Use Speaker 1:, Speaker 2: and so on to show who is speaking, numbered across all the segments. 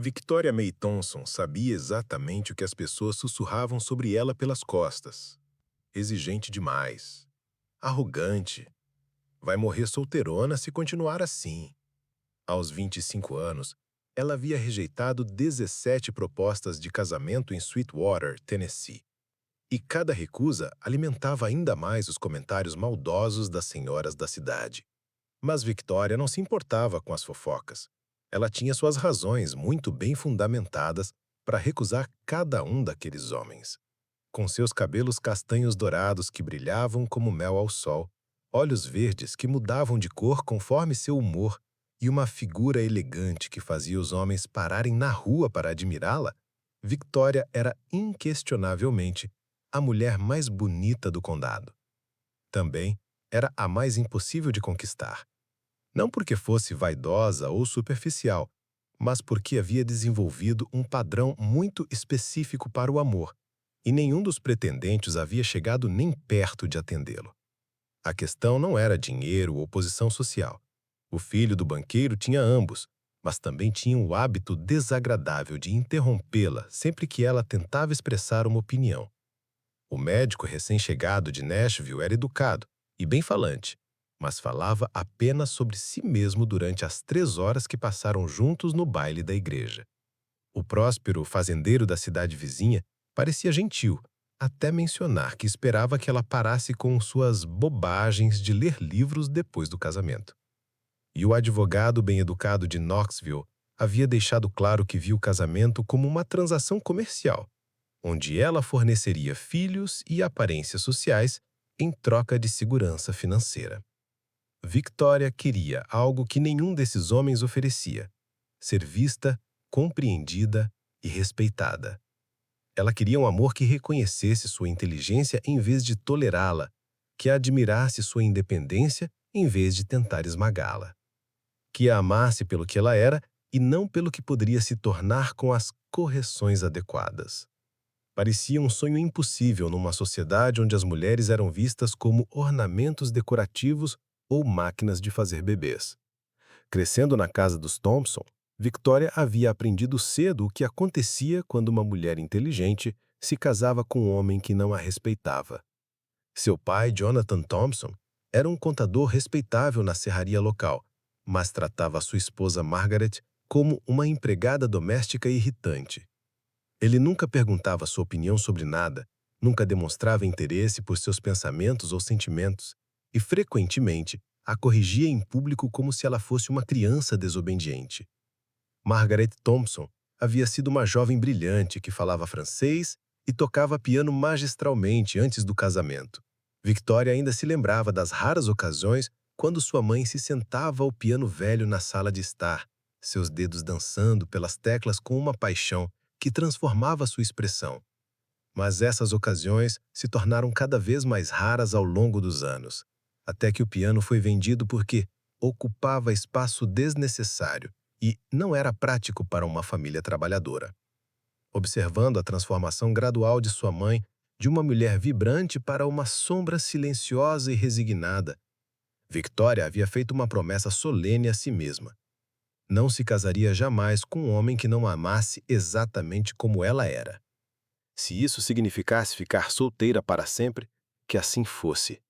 Speaker 1: Victoria May Thompson sabia exatamente o que as pessoas sussurravam sobre ela pelas costas. Exigente demais. Arrogante. Vai morrer solteirona se continuar assim. Aos 25 anos, ela havia rejeitado 17 propostas de casamento em Sweetwater, Tennessee. E cada recusa alimentava ainda mais os comentários maldosos das senhoras da cidade. Mas Victoria não se importava com as fofocas. Ela tinha suas razões muito bem fundamentadas para recusar cada um daqueles homens. Com seus cabelos castanhos dourados que brilhavam como mel ao sol, olhos verdes que mudavam de cor conforme seu humor e uma figura elegante que fazia os homens pararem na rua para admirá-la, Victoria era inquestionavelmente a mulher mais bonita do condado. Também era a mais impossível de conquistar. Não porque fosse vaidosa ou superficial, mas porque havia desenvolvido um padrão muito específico para o amor, e nenhum dos pretendentes havia chegado nem perto de atendê-lo. A questão não era dinheiro ou posição social. O filho do banqueiro tinha ambos, mas também tinha o hábito desagradável de interrompê-la sempre que ela tentava expressar uma opinião. O médico recém-chegado de Nashville era educado e bem-falante, mas falava apenas sobre si mesmo durante as 3 horas que passaram juntos no baile da igreja. O próspero fazendeiro da cidade vizinha parecia gentil, até mencionar que esperava que ela parasse com suas bobagens de ler livros depois do casamento. E o advogado bem-educado de Knoxville havia deixado claro que via o casamento como uma transação comercial, onde ela forneceria filhos e aparências sociais em troca de segurança financeira. Victoria queria algo que nenhum desses homens oferecia: ser vista, compreendida e respeitada. Ela queria um amor que reconhecesse sua inteligência em vez de tolerá-la, que admirasse sua independência em vez de tentar esmagá-la, que a amasse pelo que ela era e não pelo que poderia se tornar com as correções adequadas. Parecia um sonho impossível numa sociedade onde as mulheres eram vistas como ornamentos decorativos ou máquinas de fazer bebês. Crescendo na casa dos Thompson, Victoria havia aprendido cedo o que acontecia quando uma mulher inteligente se casava com um homem que não a respeitava. Seu pai, Jonathan Thompson, era um contador respeitável na serraria local, mas tratava sua esposa Margaret como uma empregada doméstica irritante. Ele nunca perguntava sua opinião sobre nada, nunca demonstrava interesse por seus pensamentos ou sentimentos, e frequentemente a corrigia em público como se ela fosse uma criança desobediente. Margaret Thompson havia sido uma jovem brilhante que falava francês e tocava piano magistralmente antes do casamento. Victoria ainda se lembrava das raras ocasiões quando sua mãe se sentava ao piano velho na sala de estar, seus dedos dançando pelas teclas com uma paixão que transformava sua expressão. Mas essas ocasiões se tornaram cada vez mais raras ao longo dos anos, até que o piano foi vendido porque ocupava espaço desnecessário e não era prático para uma família trabalhadora. Observando a transformação gradual de sua mãe de uma mulher vibrante para uma sombra silenciosa e resignada, Victoria havia feito uma promessa solene a si mesma: não se casaria jamais com um homem que não a amasse exatamente como ela era. Se isso significasse ficar solteira para sempre, que assim fosse.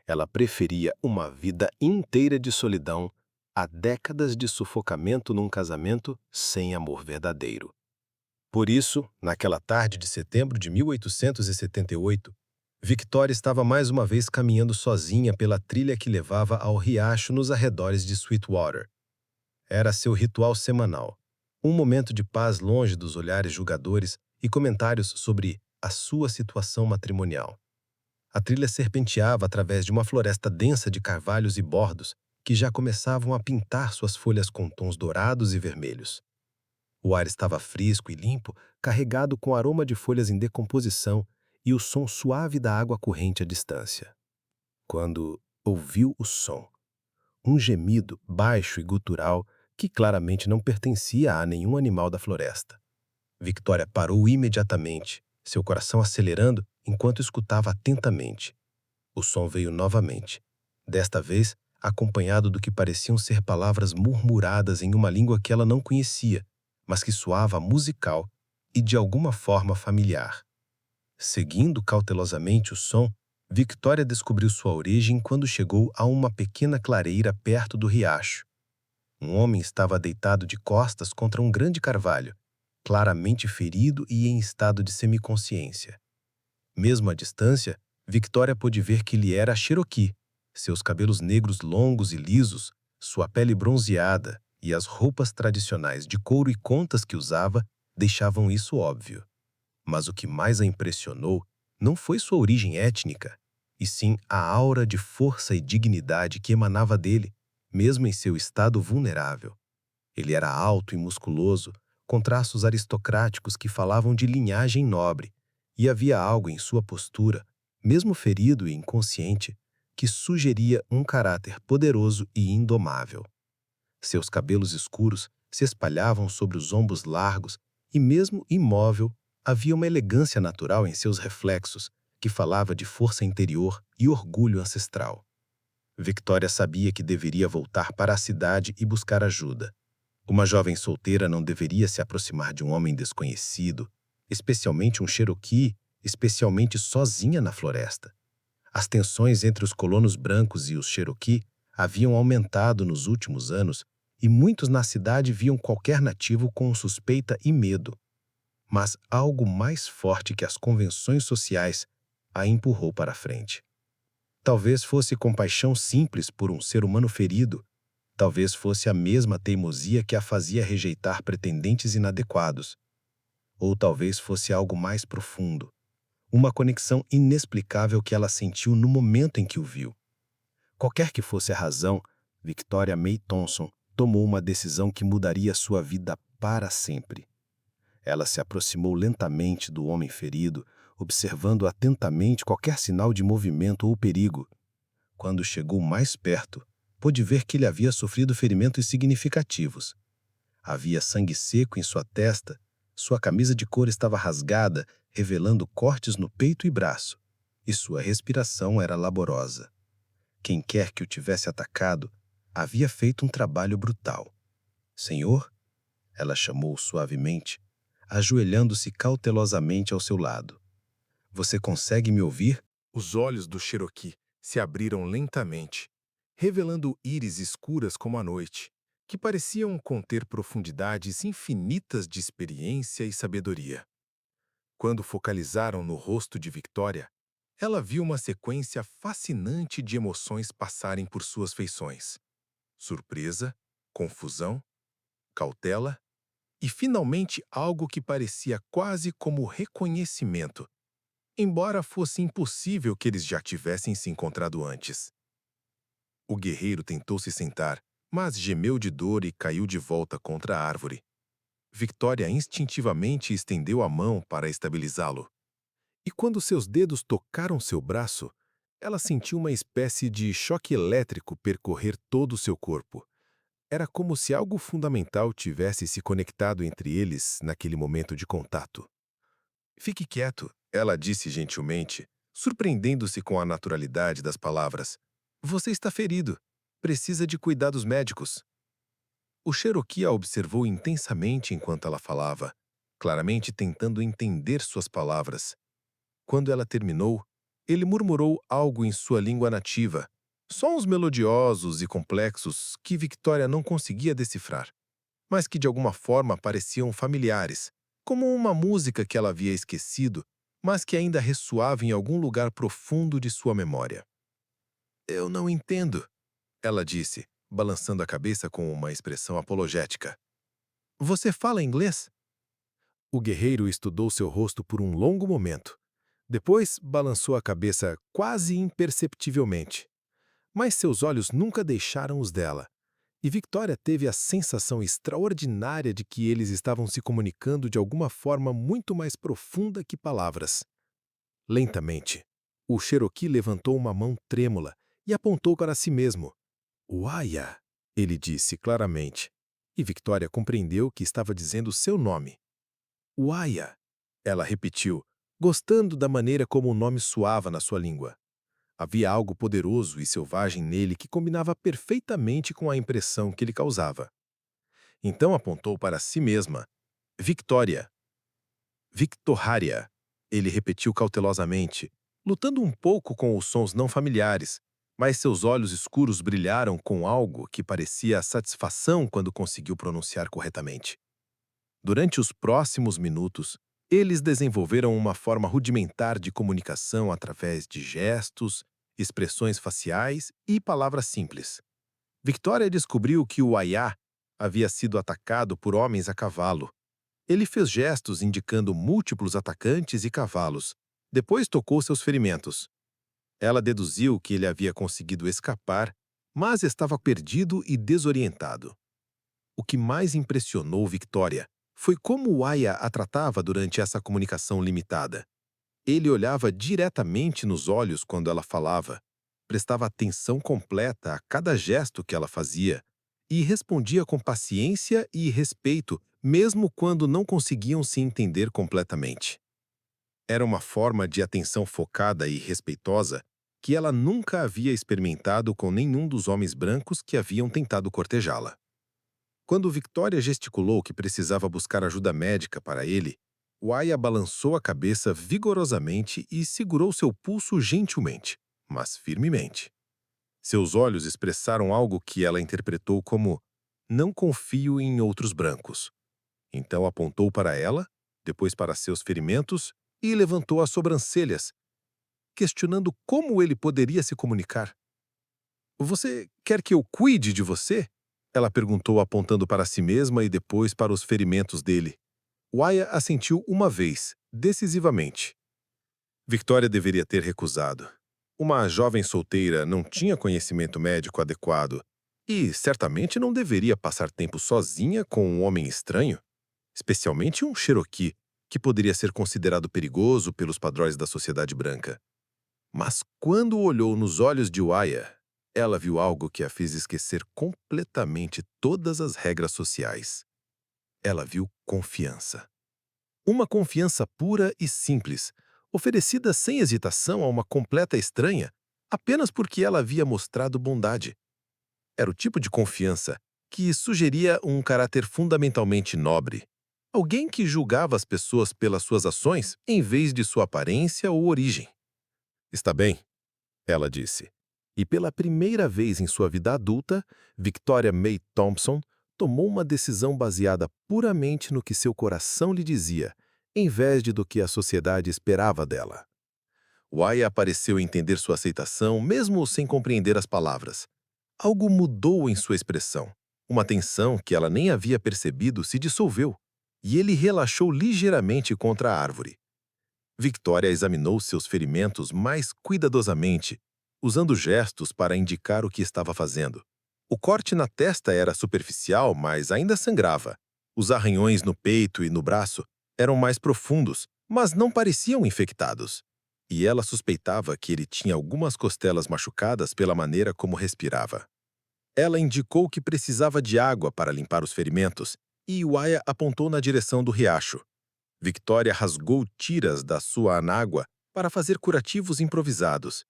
Speaker 1: Ela preferia uma vida inteira de solidão a décadas de sufocamento num casamento sem amor verdadeiro. Por isso, naquela tarde de setembro de 1878, Victoria estava mais uma vez caminhando sozinha pela trilha que levava ao riacho nos arredores de Sweetwater. Era seu ritual semanal, um momento de paz longe dos olhares julgadores e comentários sobre a sua situação matrimonial. A trilha serpenteava através de uma floresta densa de carvalhos e bordos que já começavam a pintar suas folhas com tons dourados e vermelhos. O ar estava fresco e limpo, carregado com aroma de folhas em decomposição e o som suave da água corrente à distância. Quando ouviu o som, um gemido baixo e gutural que claramente não pertencia a nenhum animal da floresta. Victoria parou imediatamente, seu coração acelerando enquanto escutava atentamente. O som veio novamente, desta vez acompanhado do que pareciam ser palavras murmuradas em uma língua que ela não conhecia,
Speaker 2: mas que soava musical e de alguma forma familiar. Seguindo cautelosamente o som, Victoria descobriu sua origem quando chegou a uma pequena clareira perto do riacho. Um homem estava deitado de costas contra um grande carvalho, claramente ferido e em estado de semiconsciência. Mesmo à distância, Victoria pôde ver que ele era Cherokee. Seus cabelos negros longos e lisos, sua pele bronzeada e as roupas tradicionais de couro e contas que usava deixavam isso óbvio. Mas o que mais a impressionou não foi sua origem étnica, e sim a aura de força e dignidade que emanava dele, mesmo em seu estado vulnerável. Ele era alto e musculoso, com traços aristocráticos que falavam de linhagem nobre, e havia algo em sua postura, mesmo ferido e inconsciente, que sugeria um caráter poderoso e indomável. Seus cabelos escuros se espalhavam sobre os ombros largos e, mesmo imóvel, havia uma elegância natural em seus reflexos, que falava de força interior e orgulho ancestral. Victoria sabia que deveria voltar para a cidade e buscar ajuda. Uma jovem solteira não deveria se aproximar de um homem desconhecido, especialmente um Cherokee, especialmente sozinha na floresta. As tensões entre os colonos brancos e os Cherokee haviam aumentado nos últimos anos e muitos na cidade viam qualquer nativo com suspeita e medo. Mas algo mais forte que as convenções sociais a empurrou para a frente. Talvez fosse compaixão simples por um ser humano ferido. Talvez fosse a mesma teimosia que a fazia rejeitar pretendentes inadequados. Ou talvez fosse algo mais profundo. Uma conexão inexplicável que ela sentiu no momento em que o viu. Qualquer que fosse a razão, Victoria May Thompson tomou uma decisão que mudaria sua vida para sempre. Ela se aproximou lentamente do homem ferido, observando atentamente qualquer sinal de movimento ou perigo. Quando chegou mais perto, pôde ver que ele havia sofrido ferimentos significativos. Havia sangue seco em sua testa, sua camisa de couro estava rasgada, revelando cortes no peito e braço, e sua respiração era laborosa. Quem quer que o tivesse atacado havia feito um trabalho brutal. Senhor, ela chamou suavemente, ajoelhando-se cautelosamente ao seu lado. Você consegue me ouvir?
Speaker 1: Os olhos do Cherokee se abriram lentamente, revelando íris escuras como a noite, que pareciam conter profundidades infinitas de experiência e sabedoria. Quando focalizaram no rosto de Victoria, ela viu uma sequência fascinante de emoções passarem por suas feições: surpresa, confusão, cautela e, finalmente, algo que parecia quase como reconhecimento, embora fosse impossível que eles já tivessem se encontrado antes. O guerreiro tentou se sentar, mas gemeu de dor e caiu de volta contra a árvore. Victoria instintivamente estendeu a mão para estabilizá-lo. E quando seus dedos tocaram seu braço, ela sentiu uma espécie de choque elétrico percorrer todo o seu corpo. Era como se algo fundamental tivesse se conectado entre eles naquele momento de contato. Fique quieto, ela disse gentilmente, surpreendendo-se com a naturalidade das palavras. Você está ferido. Precisa de cuidados médicos. O Cherokee a observou intensamente enquanto ela falava, claramente tentando entender suas palavras. Quando ela terminou, ele murmurou algo em sua língua nativa, sons melodiosos e complexos que Victoria não conseguia decifrar, mas que de alguma forma pareciam familiares, como uma música que ela havia esquecido, mas que ainda ressoava em algum lugar profundo de sua memória. Eu não entendo, ela disse, balançando a cabeça com uma expressão apologética. Você fala inglês? O guerreiro estudou seu rosto por um longo momento. Depois balançou a cabeça quase imperceptivelmente. Mas seus olhos nunca deixaram os dela. E Victoria teve a sensação extraordinária de que eles estavam se comunicando de alguma forma muito mais profunda que palavras. Lentamente, o Cherokee levantou uma mão trêmula e apontou para si mesmo. Uaia, ele disse claramente. E Victoria compreendeu que estava dizendo seu nome. Uaia, ela repetiu, gostando da maneira como o nome soava na sua língua. Havia algo poderoso e selvagem nele que combinava perfeitamente com a impressão que ele causava. Então apontou para si mesma. Victoria. Victorária. Ele repetiu cautelosamente, lutando um pouco com os sons não familiares, mas seus olhos escuros brilharam com algo que parecia satisfação quando conseguiu pronunciar corretamente. Durante os próximos minutos, eles desenvolveram uma forma rudimentar de comunicação através de gestos, expressões faciais e palavras simples. Victoria descobriu que o Ayá havia sido atacado por homens a cavalo. Ele fez gestos indicando múltiplos atacantes e cavalos. Depois tocou seus ferimentos. Ela deduziu que ele havia conseguido escapar, mas estava perdido e desorientado. O que mais impressionou Victoria foi como o Aya a tratava durante essa comunicação limitada. Ele olhava diretamente nos olhos quando ela falava, prestava atenção completa a cada gesto que ela fazia e respondia com paciência e respeito, mesmo quando não conseguiam se entender completamente. Era uma forma de atenção focada e respeitosa que ela nunca havia experimentado com nenhum dos homens brancos que haviam tentado cortejá-la. Quando Victoria gesticulou que precisava buscar ajuda médica para ele, Waya balançou a cabeça vigorosamente e segurou seu pulso gentilmente, mas firmemente. Seus olhos expressaram algo que ela interpretou como "não confio em outros brancos". Então apontou para ela, depois para seus ferimentos e levantou as sobrancelhas, questionando como ele poderia se comunicar. "Você quer que eu cuide de você?" Ela perguntou apontando para si mesma e depois para os ferimentos dele. Waya assentiu uma vez, decisivamente. Victoria deveria ter recusado. Uma jovem solteira não tinha conhecimento médico adequado e certamente não deveria passar tempo sozinha com um homem estranho, especialmente um Cherokee, que poderia ser considerado perigoso pelos padrões da sociedade branca. Mas quando olhou nos olhos de Waya, ela viu algo que a fez esquecer completamente todas as regras sociais. Ela viu confiança. Uma confiança pura e simples, oferecida sem hesitação a uma completa estranha, apenas porque ela havia mostrado bondade. Era o tipo de confiança que sugeria um caráter fundamentalmente nobre. Alguém que julgava as pessoas pelas suas ações em vez de sua aparência ou origem. "Está bem", ela disse. E pela primeira vez em sua vida adulta, Victoria May Thompson tomou uma decisão baseada puramente no que seu coração lhe dizia, em vez de do que a sociedade esperava dela. Waya pareceu entender sua aceitação, mesmo sem compreender as palavras. Algo mudou em sua expressão. Uma tensão que ela nem havia percebido se dissolveu, e ele relaxou ligeiramente contra a árvore. Victoria examinou seus ferimentos mais cuidadosamente, usando gestos para indicar o que estava fazendo. O corte na testa era superficial, mas ainda sangrava. Os arranhões no peito e no braço eram mais profundos, mas não pareciam infectados. E ela suspeitava que ele tinha algumas costelas machucadas pela maneira como respirava. Ela indicou que precisava de água para limpar os ferimentos, e Waya apontou na direção do riacho. Victoria rasgou tiras da sua anágua para fazer curativos improvisados.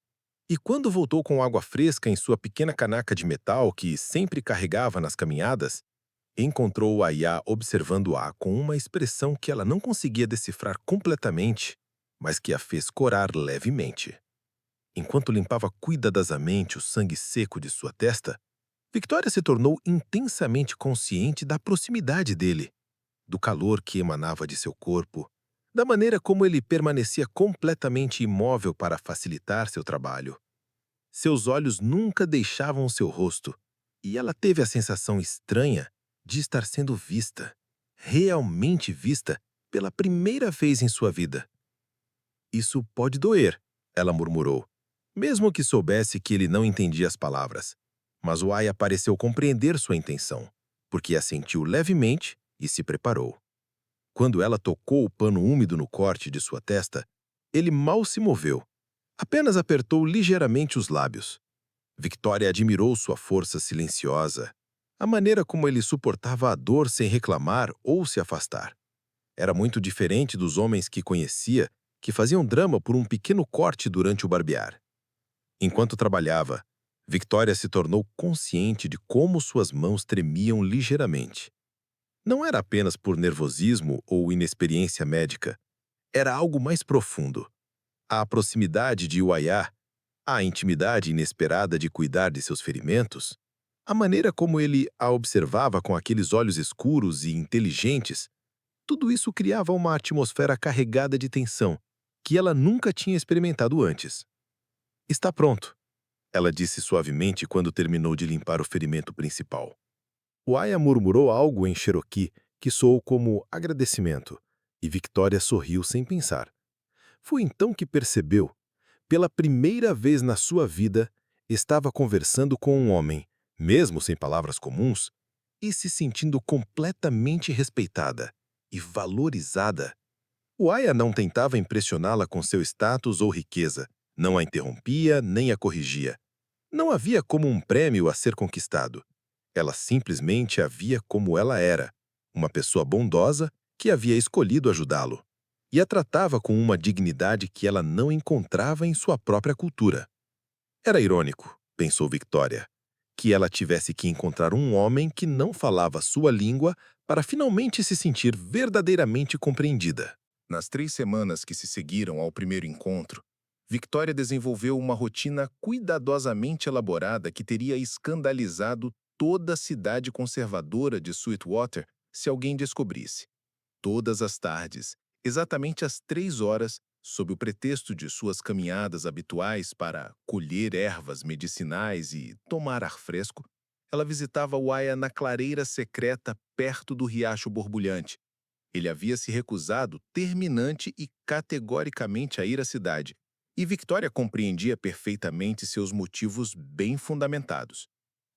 Speaker 1: E quando voltou com água fresca em sua pequena caneca de metal que sempre carregava nas caminhadas, encontrou o Ayá observando-a com uma expressão que ela não conseguia decifrar completamente, mas que a fez corar levemente. Enquanto limpava cuidadosamente o sangue seco de sua testa, Victoria se tornou intensamente consciente da proximidade dele, do calor que emanava de seu corpo, da maneira como ele permanecia completamente imóvel para facilitar seu trabalho. Seus olhos nunca deixavam seu rosto, e ela teve a sensação estranha de estar sendo vista, realmente vista, pela primeira vez em sua vida. "Isso pode doer", ela murmurou, mesmo que soubesse que ele não entendia as palavras. Mas Waya pareceu compreender sua intenção, porque assentiu levemente e se preparou. Quando ela tocou o pano úmido no corte de sua testa, ele mal se moveu. Apenas apertou ligeiramente os lábios. Victoria admirou sua força silenciosa, a maneira como ele suportava a dor sem reclamar ou se afastar. Era muito diferente dos homens que conhecia, que faziam drama por um pequeno corte durante o barbear. Enquanto trabalhava, Victoria se tornou consciente de como suas mãos tremiam ligeiramente.
Speaker 3: Não era apenas por nervosismo ou inexperiência médica, era algo mais profundo. A proximidade de Uaiá, a intimidade inesperada de cuidar de seus ferimentos, a maneira como ele a observava com aqueles olhos escuros e inteligentes, tudo isso criava uma atmosfera carregada de tensão que ela nunca tinha experimentado antes. Está pronto, ela disse suavemente quando terminou de limpar o ferimento principal. Uaya murmurou algo em Cherokee que soou como agradecimento, e Victoria sorriu sem pensar. Foi então que percebeu, pela primeira vez na sua vida, estava conversando com um homem, mesmo sem palavras comuns, e se sentindo completamente respeitada e valorizada. Uaya não tentava impressioná-la com seu status ou riqueza, não a interrompia nem a corrigia. Não havia como um prêmio a ser conquistado. Ela simplesmente a via como ela era, uma pessoa bondosa que havia escolhido ajudá-lo. E a tratava com uma dignidade que ela não encontrava em sua própria cultura. Era irônico, pensou Victoria, que ela tivesse que encontrar um homem que não falava sua língua para finalmente se sentir verdadeiramente compreendida.
Speaker 1: Nas 3 semanas que se seguiram ao primeiro encontro, Victoria desenvolveu uma rotina cuidadosamente elaborada que teria escandalizado toda a cidade conservadora de Sweetwater se alguém descobrisse. Todas as tardes, exatamente às 3 horas, sob o pretexto de suas caminhadas habituais para colher ervas medicinais e tomar ar fresco, ela visitava Waya na clareira secreta perto do riacho borbulhante. Ele havia se recusado terminante e categoricamente a ir à cidade, e Victoria compreendia perfeitamente seus motivos bem fundamentados.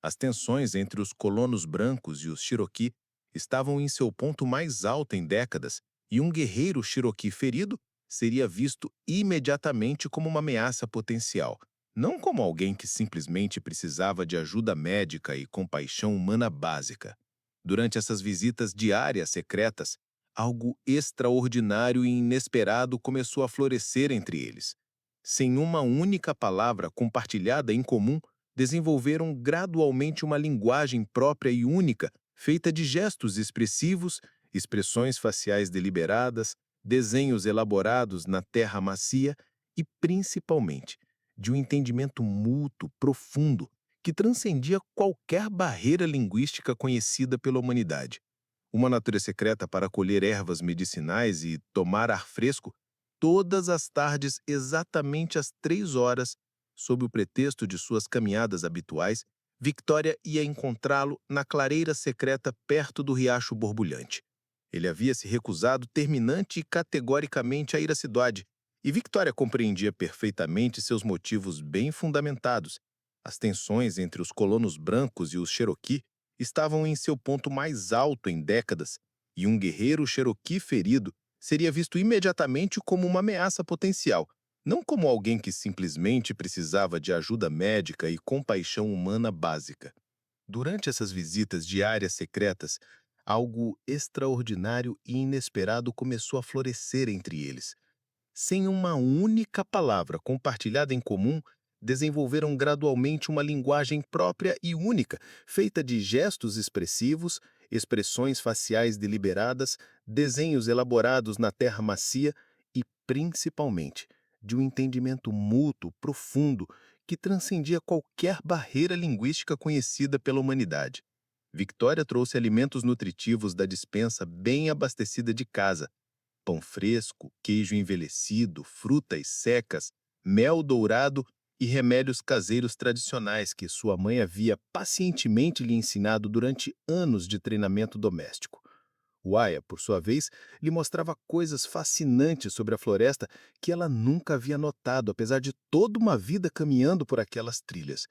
Speaker 1: As tensões entre os colonos brancos e os Cherokee estavam em seu ponto mais alto em décadas, e um guerreiro Cherokee ferido seria visto imediatamente como uma ameaça potencial, não como alguém que simplesmente precisava de ajuda médica e compaixão humana básica. Durante essas visitas diárias secretas, algo extraordinário e inesperado começou a florescer entre eles. Sem uma única palavra compartilhada em comum, desenvolveram gradualmente uma linguagem própria e única, feita de gestos expressivos, expressões faciais deliberadas, desenhos elaborados na terra macia e, principalmente, de um entendimento mútuo profundo que transcendia qualquer barreira linguística conhecida pela humanidade. Uma natureza secreta para colher ervas medicinais e tomar ar fresco todas as tardes exatamente às 3 horas, sob o pretexto de suas caminhadas habituais, Victoria ia encontrá-lo na clareira secreta perto do riacho borbulhante. Ele havia se recusado terminante e categoricamente a ir à cidade, e Victoria compreendia perfeitamente seus motivos bem fundamentados. As tensões entre os colonos brancos e os Cherokee estavam em seu ponto mais alto em décadas, e um guerreiro Cherokee ferido seria visto imediatamente como uma ameaça potencial, não como alguém que simplesmente precisava de ajuda médica e compaixão humana básica. Durante essas visitas diárias secretas, algo extraordinário e inesperado começou a florescer entre eles. Sem uma única palavra compartilhada em comum, desenvolveram gradualmente uma linguagem própria e única, feita de gestos expressivos, expressões faciais deliberadas, desenhos elaborados na terra macia e, principalmente, de um entendimento mútuo profundo que transcendia qualquer barreira linguística conhecida pela humanidade. Victoria trouxe alimentos nutritivos da despensa bem abastecida de casa: pão fresco, queijo envelhecido, frutas secas, mel dourado e remédios caseiros tradicionais que sua mãe havia pacientemente lhe ensinado durante anos de treinamento doméstico. Waya, por sua vez, lhe mostrava coisas fascinantes sobre a floresta que ela nunca havia notado, apesar de toda uma vida caminhando por aquelas trilhas.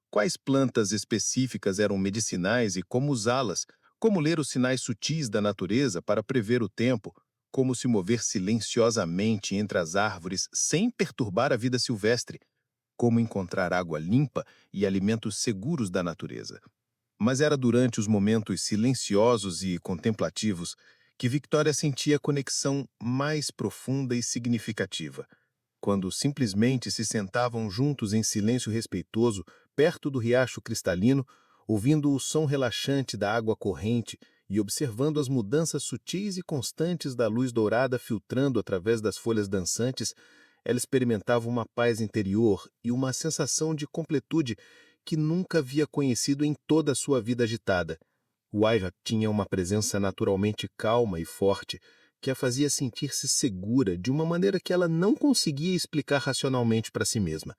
Speaker 1: Quais plantas específicas eram medicinais e como usá-las, como ler os sinais sutis da natureza para prever o tempo, como se mover silenciosamente entre as árvores sem perturbar a vida silvestre, como encontrar água limpa e alimentos seguros da natureza. Mas era durante os momentos silenciosos e contemplativos que Victoria sentia a conexão mais profunda e significativa. Quando simplesmente se sentavam juntos em silêncio respeitoso, perto do riacho cristalino, ouvindo o som relaxante da água corrente
Speaker 4: e observando as mudanças sutis e constantes da luz dourada filtrando através das folhas dançantes, ela experimentava uma paz interior e uma sensação de completude que nunca havia conhecido em toda a sua vida agitada. Waya tinha uma presença naturalmente calma e forte, que a fazia sentir-se segura de uma maneira que ela não conseguia explicar racionalmente para si mesma.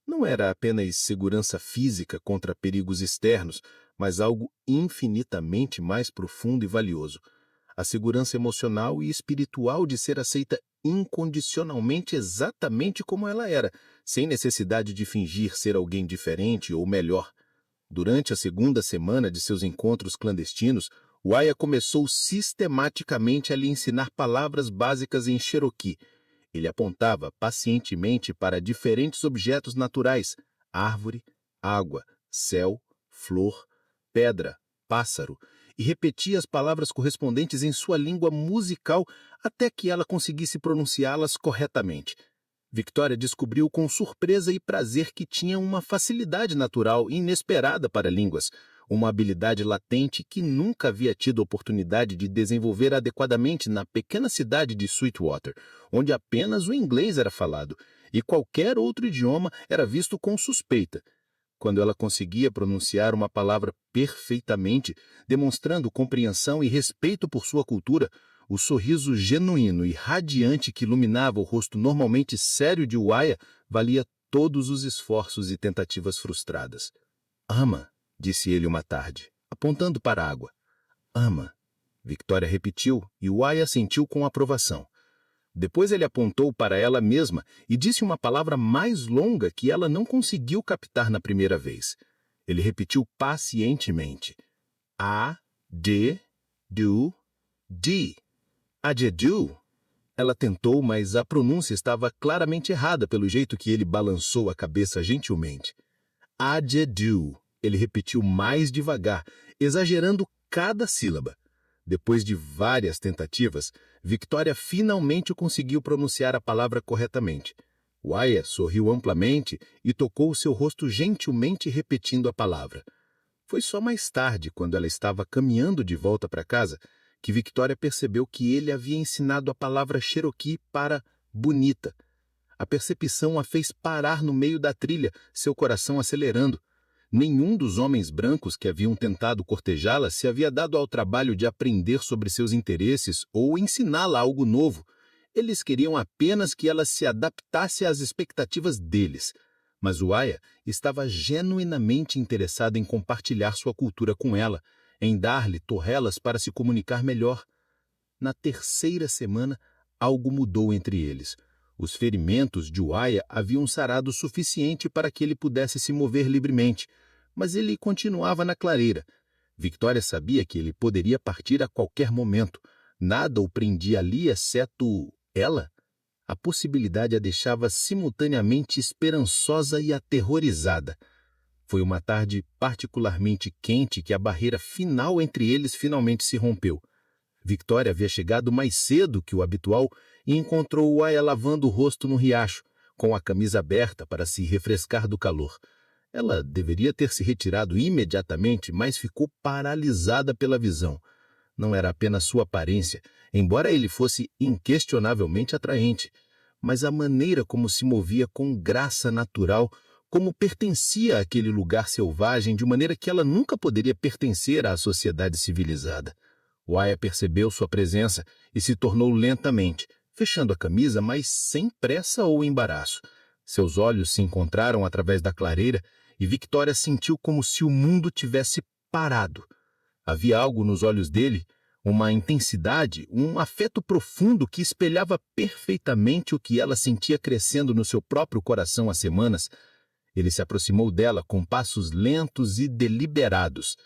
Speaker 4: Não era apenas segurança física contra perigos externos, mas algo infinitamente mais profundo e valioso. A segurança emocional e espiritual de ser aceita incondicionalmente exatamente como ela era, sem necessidade de fingir ser alguém diferente ou melhor. Durante a segunda semana de seus encontros clandestinos, Waya começou sistematicamente a lhe ensinar palavras básicas em Cherokee. Ele apontava pacientemente para diferentes objetos naturais: árvore, água, céu, flor, pedra, pássaro, e repetia as palavras correspondentes em sua língua musical até que ela conseguisse pronunciá-las corretamente. Victoria descobriu com surpresa e prazer que tinha uma facilidade natural inesperada para línguas, uma habilidade latente que nunca havia tido oportunidade de desenvolver adequadamente na pequena cidade de Sweetwater, onde apenas o inglês era falado, e qualquer outro idioma era visto com suspeita. Quando ela conseguia pronunciar uma palavra perfeitamente, demonstrando compreensão e respeito por sua cultura, o sorriso genuíno e radiante que iluminava o rosto normalmente sério de Waya valia todos os esforços e tentativas frustradas. "Ama", disse ele uma tarde, apontando para a água. "Ama", Victoria repetiu e Waya sentiu com aprovação. Depois ele apontou para ela mesma e disse uma palavra mais longa que ela não conseguiu captar na primeira vez. Ele repetiu pacientemente. A, D, do, D. Ajedu. Ela tentou, mas a pronúncia estava claramente errada pelo jeito que ele balançou a cabeça gentilmente. Ajedu. Ele repetiu mais devagar, exagerando cada sílaba. Depois de várias tentativas, Victoria finalmente conseguiu pronunciar a palavra corretamente. Waya sorriu amplamente e tocou seu rosto gentilmente repetindo a palavra. Foi só mais tarde, quando ela estava caminhando de volta para casa, que Victoria percebeu que ele havia ensinado a palavra Cherokee para bonita. A percepção a fez parar no meio da trilha, seu coração acelerando. Nenhum dos homens brancos que haviam tentado cortejá-la se havia dado ao trabalho de aprender sobre seus interesses ou ensiná-la algo novo. Eles queriam apenas que ela se adaptasse às expectativas deles. Mas Waya estava genuinamente interessada em compartilhar sua cultura com ela, em dar-lhe torrelas para se comunicar melhor. Na terceira semana, algo mudou entre eles. Os ferimentos de Waya haviam sarado o suficiente para que ele pudesse se mover livremente, mas ele continuava na clareira. Victoria sabia que ele poderia partir a qualquer momento. Nada o prendia ali exceto ela. A possibilidade a deixava simultaneamente esperançosa e aterrorizada. Foi uma tarde particularmente quente que a barreira final entre eles finalmente se rompeu. Victoria havia chegado mais cedo que o habitual e encontrou Waya lavando o rosto no riacho, com a camisa aberta para se refrescar do calor. Ela deveria ter se retirado imediatamente, mas ficou paralisada pela visão. Não era apenas sua aparência, embora ele fosse inquestionavelmente atraente, mas a maneira como se movia com graça natural, como pertencia àquele lugar selvagem de maneira que ela nunca poderia pertencer à sociedade civilizada. Waya percebeu sua presença e se tornou lentamente, fechando a camisa, mas sem pressa ou embaraço. Seus olhos se encontraram através da clareira e Victoria sentiu como se o mundo tivesse parado. Havia algo nos olhos dele, uma intensidade, um afeto profundo que espelhava perfeitamente o que ela sentia crescendo no seu próprio coração há semanas. Ele se aproximou dela com passos lentos e deliberados.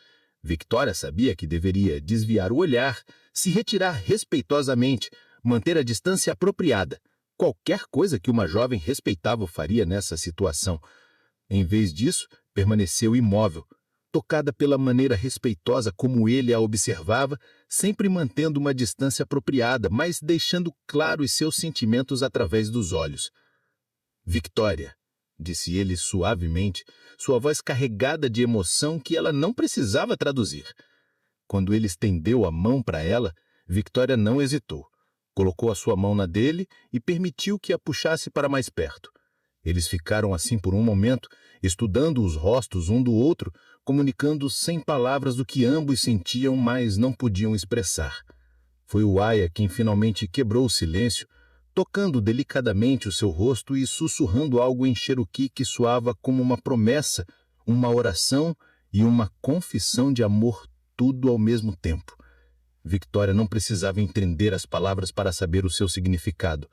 Speaker 4: Victoria sabia que deveria desviar o olhar, se retirar respeitosamente, manter a distância apropriada. Qualquer coisa que uma jovem respeitável faria nessa situação. Em vez disso, permaneceu imóvel, tocada pela maneira respeitosa como ele a observava, sempre mantendo uma distância apropriada, mas deixando claro os seus sentimentos através dos olhos. "Victoria", disse ele suavemente, sua voz carregada de emoção que ela não precisava traduzir. Quando ele estendeu a mão para ela, Victoria não hesitou. Colocou a sua mão na dele e permitiu que a puxasse para mais perto. Eles ficaram assim por um momento, estudando os rostos um do outro, comunicando sem palavras o que ambos sentiam, mas não podiam expressar. Foi o Aya quem finalmente quebrou o silêncio, tocando delicadamente o seu rosto e sussurrando algo em Cherokee que soava como uma promessa, uma oração e uma confissão de amor, tudo ao mesmo tempo. Victoria não precisava entender as palavras para saber o seu significado.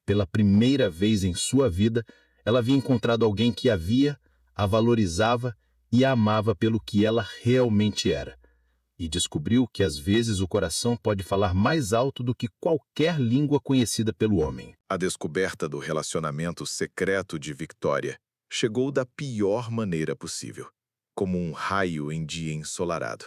Speaker 4: Pela primeira vez em sua vida, ela havia encontrado alguém que a via, a valorizava e a amava pelo que ela realmente era. E descobriu que às vezes o coração pode falar mais alto do que qualquer língua conhecida pelo homem.
Speaker 3: A descoberta do relacionamento secreto de Victoria chegou da pior maneira possível, como um raio em dia ensolarado.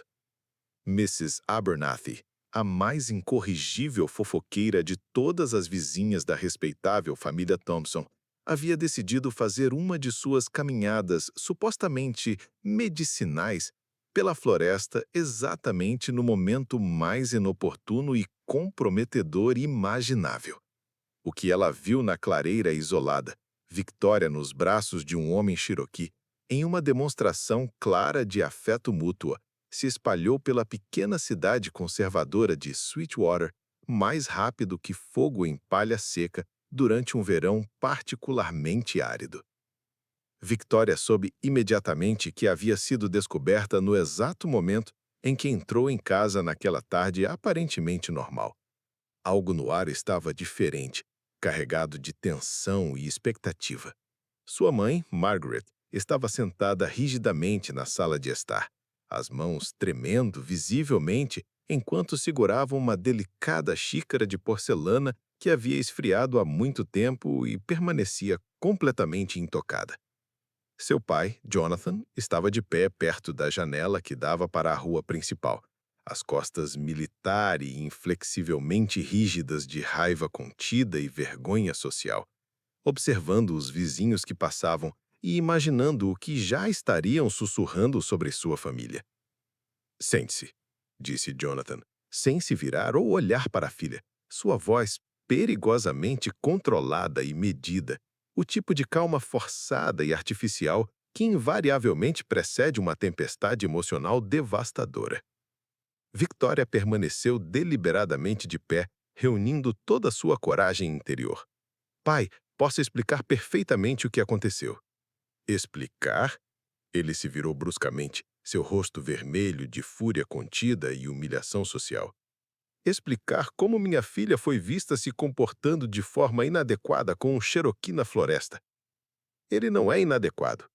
Speaker 3: Mrs. Abernathy, a mais incorrigível fofoqueira de todas as vizinhas da respeitável família Thompson, havia decidido fazer uma de suas caminhadas supostamente medicinais pela floresta exatamente no momento mais inoportuno e comprometedor imaginável. O que ela viu na clareira isolada, Victoria nos braços de um homem Cherokee, em uma demonstração clara de afeto mútuo, se espalhou pela pequena cidade conservadora de Sweetwater mais rápido que fogo em palha seca durante um verão particularmente árido. Victoria soube imediatamente que havia sido descoberta no exato momento em que entrou em casa naquela tarde aparentemente normal. Algo no ar estava diferente, carregado de tensão e expectativa. Sua mãe, Margaret, estava sentada rigidamente na sala de estar, as mãos tremendo visivelmente enquanto segurava uma delicada xícara de porcelana que havia esfriado há muito tempo e permanecia completamente intocada. Seu pai, Jonathan, estava de pé perto da janela que dava para a rua principal, as costas militar e inflexivelmente rígidas de raiva contida e vergonha social, observando os vizinhos que passavam e imaginando o que já estariam sussurrando sobre sua família. "Sente-se", disse Jonathan, sem se virar ou olhar para a filha, sua voz perigosamente controlada e medida, o tipo de calma forçada e artificial que invariavelmente precede uma tempestade emocional devastadora. Victoria permaneceu deliberadamente de pé, reunindo toda a sua coragem interior. "Pai, posso explicar perfeitamente o que aconteceu." "Explicar?" Ele se virou bruscamente, seu rosto vermelho de fúria contida e humilhação social. "Explicar como minha filha foi vista se comportando de forma inadequada com um Cherokee na floresta." "Ele não é inadequado",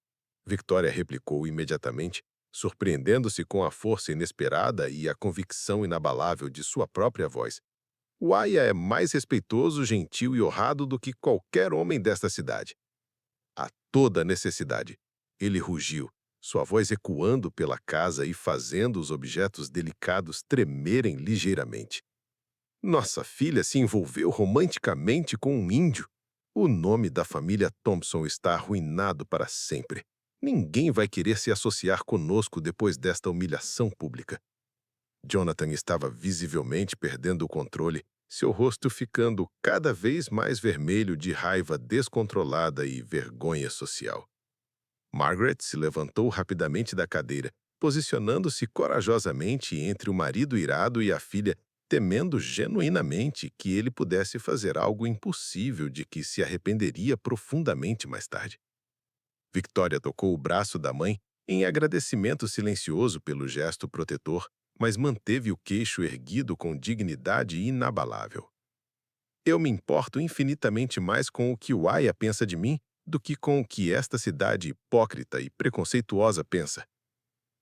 Speaker 3: Victoria replicou imediatamente, surpreendendo-se com a força inesperada e a convicção inabalável de sua própria voz. "O Aya é mais respeitoso, gentil e honrado do que qualquer homem desta cidade." "Há toda necessidade." Ele rugiu, sua voz ecoando pela casa e fazendo os objetos delicados tremerem ligeiramente. "Nossa filha se envolveu romanticamente com um índio. O nome da família Thompson está arruinado para sempre. Ninguém vai querer se associar conosco depois desta humilhação pública." Jonathan estava visivelmente perdendo o controle, seu rosto ficando cada vez mais vermelho de raiva descontrolada e vergonha social. Margaret se levantou rapidamente da cadeira, posicionando-se corajosamente entre o marido irado e a filha, temendo genuinamente que ele pudesse fazer algo impossível de que se arrependeria profundamente mais tarde. Victoria tocou o braço da mãe em agradecimento silencioso pelo gesto protetor, mas manteve o queixo erguido com dignidade inabalável. "Eu me importo infinitamente mais com o que o Aya pensa de mim do que com o que esta cidade hipócrita e preconceituosa pensa."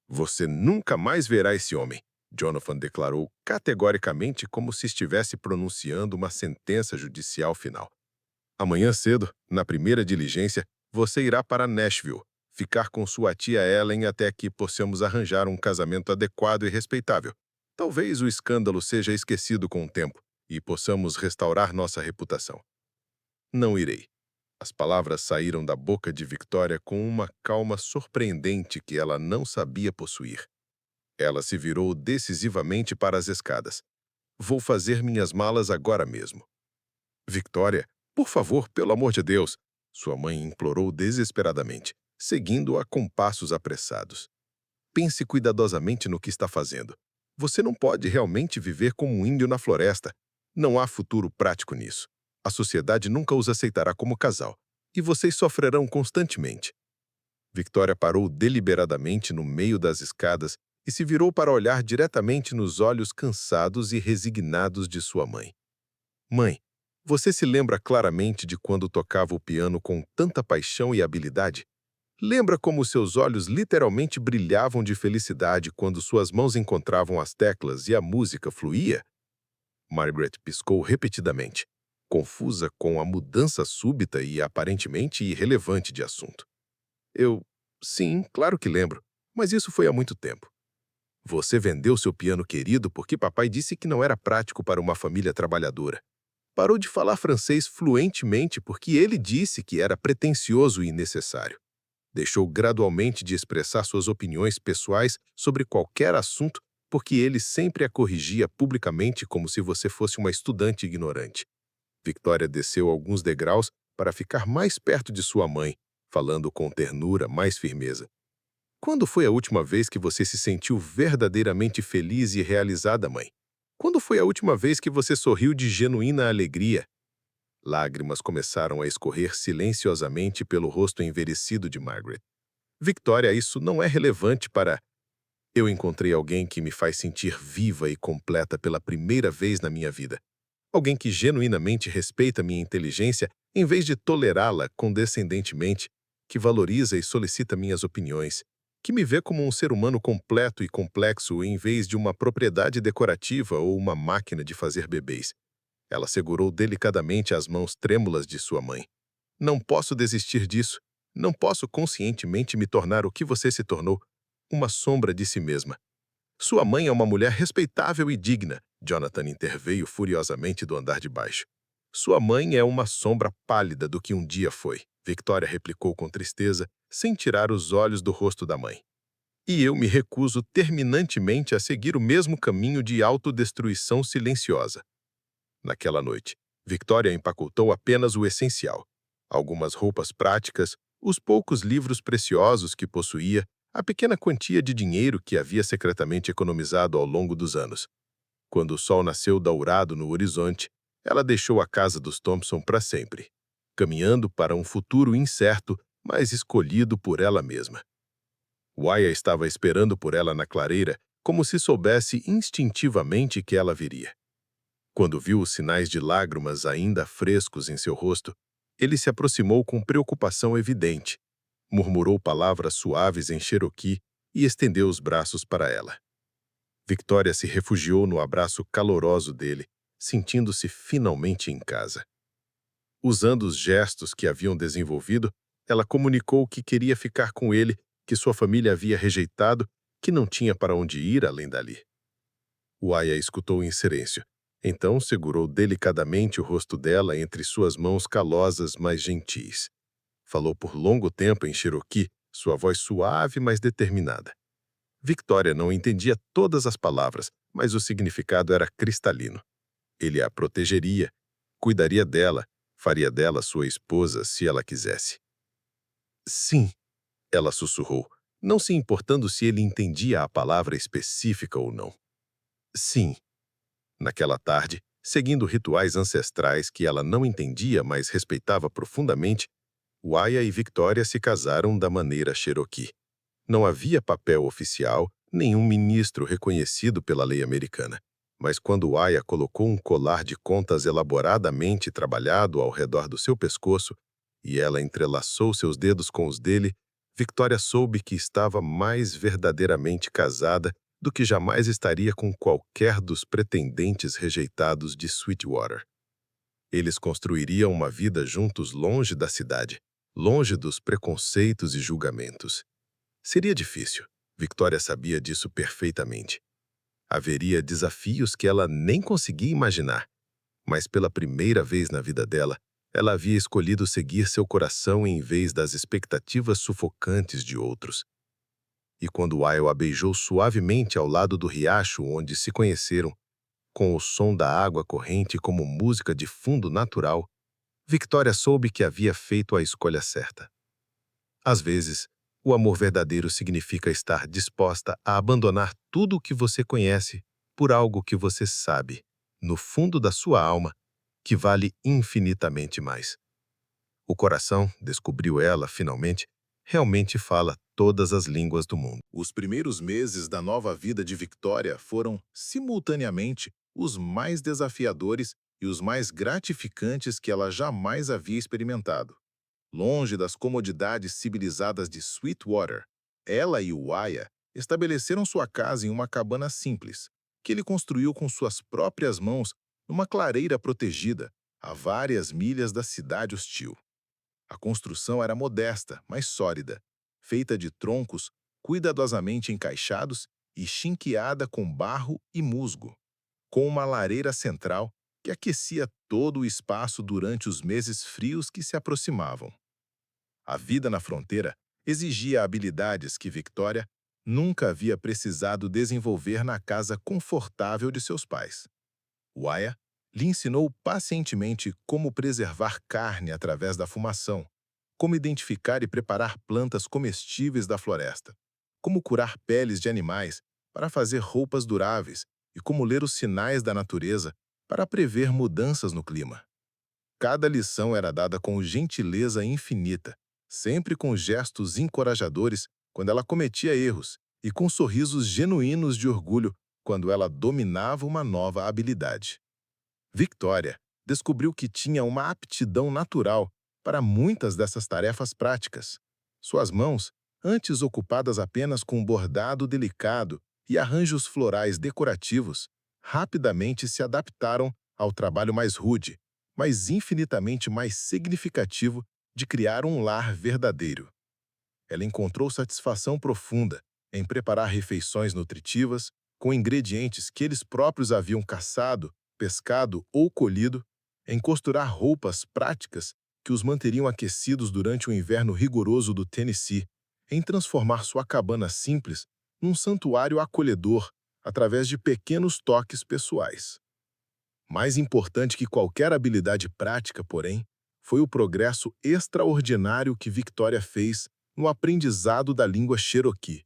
Speaker 3: "Você nunca mais verá esse homem", Jonathan declarou categoricamente como se estivesse pronunciando uma sentença judicial final. "Amanhã cedo, na primeira diligência, você irá para Nashville, ficar com sua tia Ellen até que possamos arranjar um casamento adequado e respeitável. Talvez o escândalo seja esquecido com o tempo e possamos restaurar nossa reputação." "Não irei." As palavras saíram da boca de Victoria com uma calma surpreendente que ela não sabia possuir. Ela se virou decisivamente para as escadas. Vou fazer minhas malas agora mesmo. Victoria, por favor, pelo amor de Deus, sua mãe implorou desesperadamente, seguindo-a com passos apressados. Pense cuidadosamente no que está fazendo. Você não pode realmente viver como um índio na floresta. Não há futuro prático nisso. A sociedade nunca os aceitará como casal, e vocês sofrerão constantemente. Victoria parou deliberadamente no meio das escadas e se virou para olhar diretamente nos olhos cansados e resignados de sua mãe. Mãe, você se lembra claramente de quando tocava o piano com tanta paixão e habilidade? Lembra como seus olhos literalmente brilhavam de felicidade quando suas mãos encontravam as teclas e a música fluía? Margaret piscou repetidamente, confusa com a mudança súbita e aparentemente irrelevante de assunto. Sim, claro que lembro, mas isso foi há muito tempo. Você vendeu seu piano querido porque papai disse que não era prático para uma família trabalhadora. Parou de falar francês fluentemente porque ele disse que era pretensioso e innecessário. Deixou gradualmente de expressar suas opiniões pessoais sobre qualquer assunto porque ele sempre a corrigia publicamente como se você fosse uma estudante ignorante. Victoria desceu alguns degraus para ficar mais perto de sua mãe, falando com ternura, mais firmeza. Quando foi a última vez que você se sentiu verdadeiramente feliz e realizada, mãe? Quando foi a última vez que você sorriu de genuína alegria? Lágrimas começaram a escorrer silenciosamente pelo rosto envelhecido de Margaret. Victoria, isso não é relevante para... Eu encontrei alguém que me faz sentir viva e completa pela primeira vez na minha vida. Alguém que genuinamente respeita minha inteligência em vez de tolerá-la condescendentemente, que valoriza e solicita minhas opiniões, que me vê como um ser humano completo e complexo em vez de uma propriedade decorativa ou uma máquina de fazer bebês. Ela segurou delicadamente as mãos trêmulas de sua mãe. Não posso desistir disso. Não posso conscientemente me tornar o que você se tornou, uma sombra de si mesma. Sua mãe é uma mulher respeitável e digna, Jonathan interveio furiosamente do andar de baixo. Sua mãe é uma sombra pálida do que um dia foi, Victoria replicou com tristeza, sem tirar os olhos do rosto da mãe. E eu me recuso terminantemente a seguir o mesmo caminho de autodestruição silenciosa. Naquela noite, Victoria empacotou apenas o essencial. Algumas roupas práticas, os poucos livros preciosos que possuía, a pequena quantia de dinheiro que havia secretamente economizado ao longo dos anos. Quando o sol nasceu dourado no horizonte, ela deixou a casa dos Thompson para sempre, caminhando para um futuro incerto, mas escolhido por ela mesma. Wyatt estava esperando por ela na clareira, como se soubesse instintivamente que ela viria. Quando viu os sinais de lágrimas ainda frescos em seu rosto, ele se aproximou com preocupação evidente, murmurou palavras suaves em Cherokee e estendeu os braços para ela. Victoria se refugiou no abraço caloroso dele, sentindo-se finalmente em casa. Usando os gestos que haviam desenvolvido, ela comunicou que queria ficar com ele, que sua família havia rejeitado, que não tinha para onde ir além dali. Wyatt escutou em silêncio. Então segurou delicadamente o rosto dela entre suas mãos calosas, mas gentis. Falou por longo tempo em Cherokee, sua voz suave, mas determinada. Victoria não entendia todas as palavras, mas o significado era cristalino. Ele a protegeria, cuidaria dela, faria dela sua esposa se ela quisesse. Sim, ela sussurrou, não se importando se ele entendia a palavra específica ou não. Sim. Naquela tarde, seguindo rituais ancestrais que ela não entendia, mas respeitava profundamente, Wyatt e Victoria se casaram da maneira Cherokee. Não havia papel oficial, nenhum ministro reconhecido pela lei americana. Mas quando Wyatt colocou um colar de contas elaboradamente trabalhado ao redor do seu pescoço e ela entrelaçou seus dedos com os dele, Victoria soube que estava mais verdadeiramente casada do que jamais estaria com qualquer dos pretendentes rejeitados de Sweetwater. Eles construiriam uma vida juntos longe da cidade, longe dos preconceitos e julgamentos. Seria difícil, Victoria sabia disso perfeitamente. Haveria desafios que ela nem conseguia imaginar, mas pela primeira vez na vida dela, ela havia escolhido seguir seu coração em vez das expectativas sufocantes de outros. E quando Weil a beijou suavemente ao lado do riacho onde se conheceram, com o som da água corrente como música de fundo natural, Victoria soube que havia feito a escolha certa. Às vezes, o amor verdadeiro significa estar disposta a abandonar tudo o que você conhece por algo que você sabe, no fundo da sua alma, que vale infinitamente mais. O coração, descobriu ela finalmente, realmente fala todas as línguas do mundo.
Speaker 1: Os primeiros meses da nova vida de Victoria foram, simultaneamente, os mais desafiadores e os mais gratificantes que ela jamais havia experimentado. Longe das comodidades civilizadas de Sweetwater, ela e Wyatt estabeleceram sua casa em uma cabana simples, que ele construiu com suas próprias mãos numa clareira protegida, a várias milhas da cidade hostil. A construção era modesta, mas sólida, feita de troncos cuidadosamente encaixados e chinqueada com barro e musgo, com uma lareira central que aquecia todo o espaço durante os meses frios que se aproximavam. A vida na fronteira exigia habilidades que Victoria nunca havia precisado desenvolver na casa confortável de seus pais. Wyatt lhe ensinou pacientemente como preservar carne através da fumação, como identificar e preparar plantas comestíveis da floresta, como curar peles de animais para fazer roupas duráveis e como ler os sinais da natureza para prever mudanças no clima. Cada lição era dada com gentileza infinita, sempre com gestos encorajadores quando ela cometia erros e com sorrisos genuínos de orgulho quando ela dominava uma nova habilidade. Victoria descobriu que tinha uma aptidão natural para muitas dessas tarefas práticas. Suas mãos, antes ocupadas apenas com bordado delicado e arranjos florais decorativos, rapidamente se adaptaram ao trabalho mais rude, mas infinitamente mais significativo de criar um lar verdadeiro. Ela encontrou satisfação profunda em preparar refeições nutritivas com ingredientes que eles próprios haviam caçado, pescado ou colhido, em costurar roupas práticas que os manteriam aquecidos durante o inverno rigoroso do Tennessee, em transformar sua cabana simples num santuário acolhedor através de pequenos toques pessoais. Mais importante que qualquer habilidade prática, porém, foi o progresso extraordinário que Victoria fez no aprendizado da língua Cherokee.